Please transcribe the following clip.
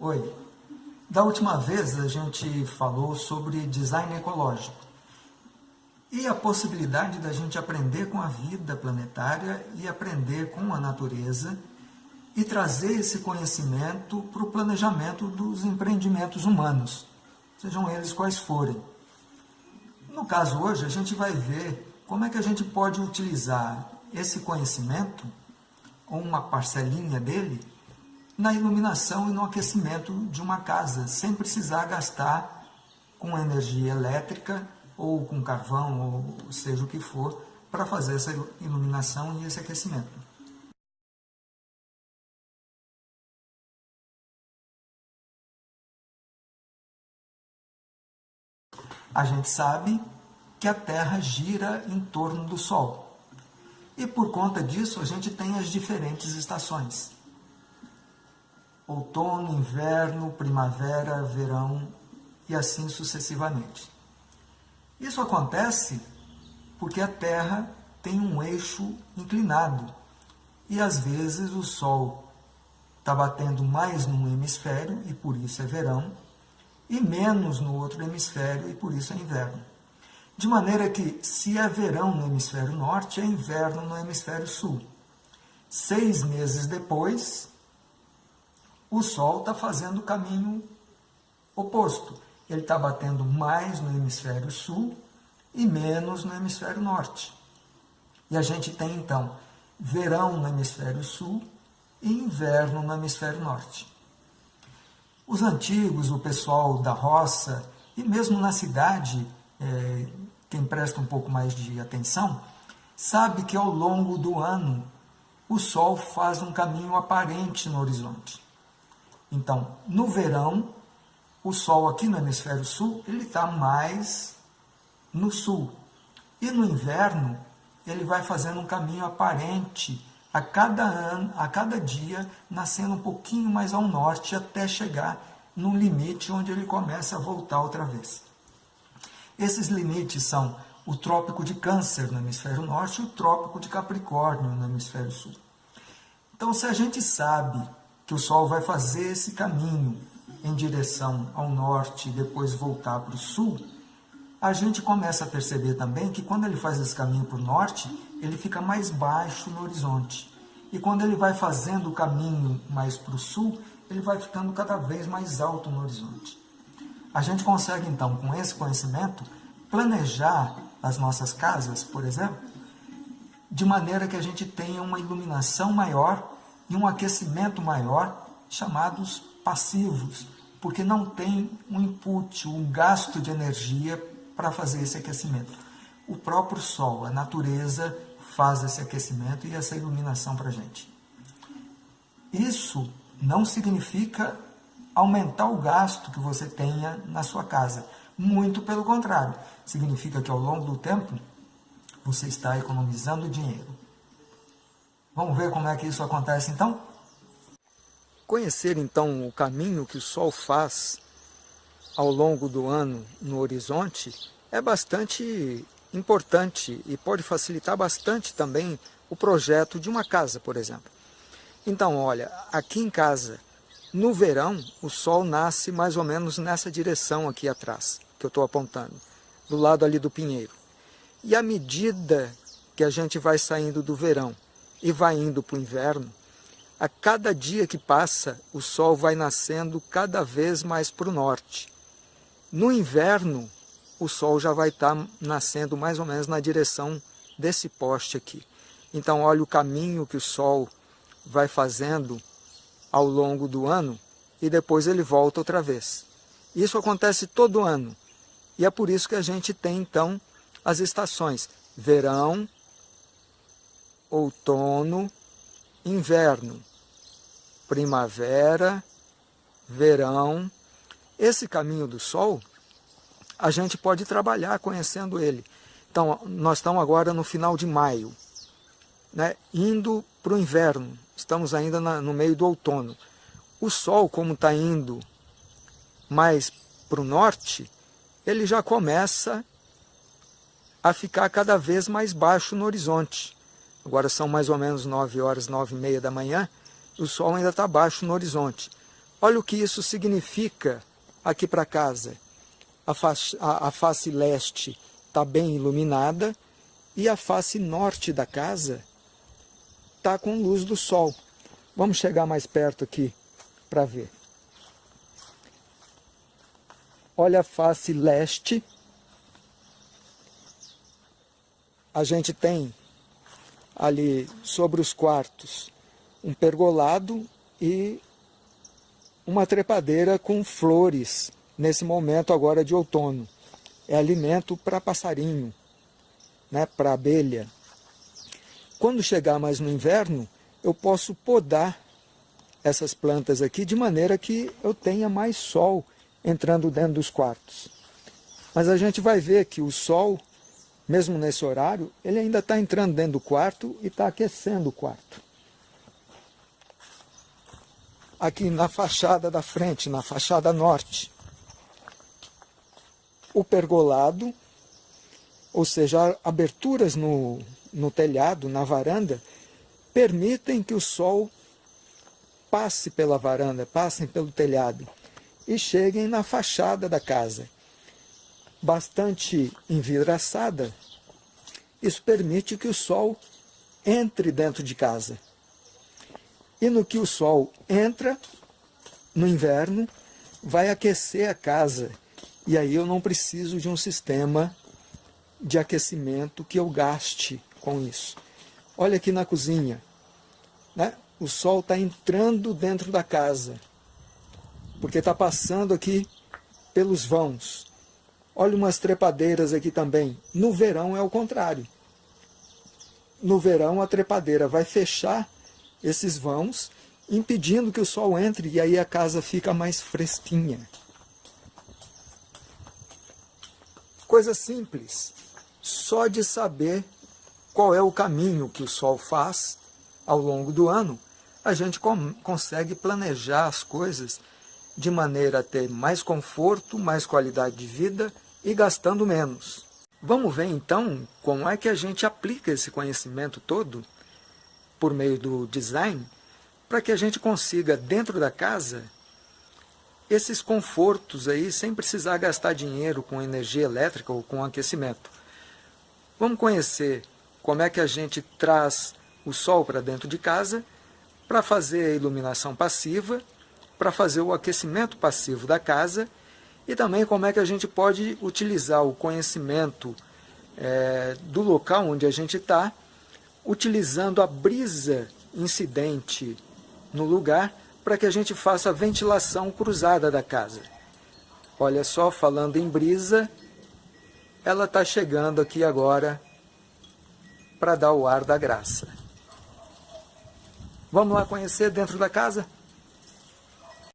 Oi, da última vez a gente falou sobre design ecológico e a possibilidade da gente aprender com a vida planetária e aprender com a natureza e trazer esse conhecimento para o planejamento dos empreendimentos humanos, sejam eles quais forem. No caso hoje, a gente vai ver como é que a gente pode utilizar esse conhecimento, ou uma parcelinha dele, na iluminação e no aquecimento de uma casa, sem precisar gastar com energia elétrica ou com carvão, ou seja o que for, para fazer essa iluminação e esse aquecimento. A gente sabe que a Terra gira em torno do Sol. E por conta disso, a gente tem as diferentes estações. Outono, inverno, primavera, verão e assim sucessivamente. Isso acontece porque a Terra tem um eixo inclinado e às vezes o Sol está batendo mais num hemisfério e por isso é verão, e menos no outro hemisfério e por isso é inverno. De maneira que, se é verão no hemisfério norte, é inverno no hemisfério sul. 6 meses depois, o Sol está fazendo o caminho oposto. Ele está batendo mais no hemisfério sul e menos no hemisfério norte. E a gente tem, então, verão no hemisfério sul e inverno no hemisfério norte. Os antigos, o pessoal da roça e mesmo na cidade, quem presta um pouco mais de atenção, sabe que ao longo do ano o Sol faz um caminho aparente no horizonte. Então, no verão, o Sol aqui no hemisfério sul, ele está mais no sul. E no inverno, ele vai fazendo um caminho aparente a cada ano, a cada dia, nascendo um pouquinho mais ao norte, até chegar no limite onde ele começa a voltar outra vez. Esses limites são o Trópico de Câncer no hemisfério norte e o Trópico de Capricórnio no hemisfério sul. Então, se a gente sabe que o Sol vai fazer esse caminho em direção ao norte e depois voltar para o sul, a gente começa a perceber também que quando ele faz esse caminho para o norte, ele fica mais baixo no horizonte. E quando ele vai fazendo o caminho mais para o sul, ele vai ficando cada vez mais alto no horizonte. A gente consegue, então, com esse conhecimento, planejar as nossas casas, por exemplo, de maneira que a gente tenha uma iluminação maior e um aquecimento maior, chamados passivos, porque não tem um input, um gasto de energia para fazer esse aquecimento. O próprio Sol, a natureza, faz esse aquecimento e essa iluminação para a gente. Isso não significa aumentar o gasto que você tenha na sua casa. Muito pelo contrário, significa que ao longo do tempo você está economizando dinheiro. Vamos ver como é que isso acontece então? Conhecer então o caminho que o Sol faz ao longo do ano no horizonte é bastante importante e pode facilitar bastante também o projeto de uma casa, por exemplo. Então, olha, aqui em casa, no verão, o Sol nasce mais ou menos nessa direção aqui atrás, que eu estou apontando, do lado ali do pinheiro. E à medida que a gente vai saindo do verão e vai indo para o inverno, a cada dia que passa, o Sol vai nascendo cada vez mais para o norte. No inverno, o Sol já vai estar nascendo mais ou menos na direção desse poste aqui. Então, olha o caminho que o Sol vai fazendo ao longo do ano e depois ele volta outra vez. Isso acontece todo ano. E é por isso que a gente tem, então, as estações: verão, outono, inverno, primavera, verão. Esse caminho do Sol, a gente pode trabalhar conhecendo ele. Então, nós estamos agora no final de maio, né, indo para o inverno, estamos ainda no meio do outono. O Sol, como está indo mais para o norte, ele já começa a ficar cada vez mais baixo no horizonte. Agora são mais ou menos 9 horas, 9h30 da manhã, e o Sol ainda está baixo no horizonte. Olha o que isso significa aqui para casa. A face leste está bem iluminada e a face norte da casa está com luz do sol. Vamos chegar mais perto aqui para ver. Olha a face leste. A gente tem ali sobre os quartos um pergolado e uma trepadeira com flores nesse momento agora de outono. É alimento para passarinho, né, para abelha. Quando chegar mais no inverno, eu posso podar essas plantas aqui de maneira que eu tenha mais sol entrando dentro dos quartos. Mas a gente vai ver que o sol, mesmo nesse horário, ele ainda está entrando dentro do quarto e está aquecendo o quarto. Aqui na fachada da frente, na fachada norte, o pergolado, ou seja, aberturas no telhado, na varanda, permitem que o sol passe pela varanda, passem pelo telhado e cheguem na fachada da casa. Bastante envidraçada, isso permite que o sol entre dentro de casa. E no que o sol entra, no inverno, vai aquecer a casa. E aí eu não preciso de um sistema de aquecimento que eu gaste com isso. Olha aqui na cozinha, né? O sol está entrando dentro da casa, porque está passando aqui pelos vãos. Olha umas trepadeiras aqui também. No verão é o contrário. No verão a trepadeira vai fechar esses vãos, impedindo que o sol entre, e aí a casa fica mais fresquinha. Coisa simples, só de saber qual é o caminho que o sol faz ao longo do ano, a gente consegue planejar as coisas de maneira a ter mais conforto, mais qualidade de vida e gastando menos. Vamos ver então como é que a gente aplica esse conhecimento todo por meio do design para que a gente consiga dentro da casa esses confortos aí sem precisar gastar dinheiro com energia elétrica ou com aquecimento. Vamos conhecer como é que a gente traz o sol para dentro de casa para fazer a iluminação passiva, para fazer o aquecimento passivo da casa e também como é que a gente pode utilizar o conhecimento do local onde a gente está, utilizando a brisa incidente no lugar para que a gente faça a ventilação cruzada da casa. Olha só, falando em brisa, ela está chegando aqui agora para dar o ar da graça. Vamos lá conhecer dentro da casa?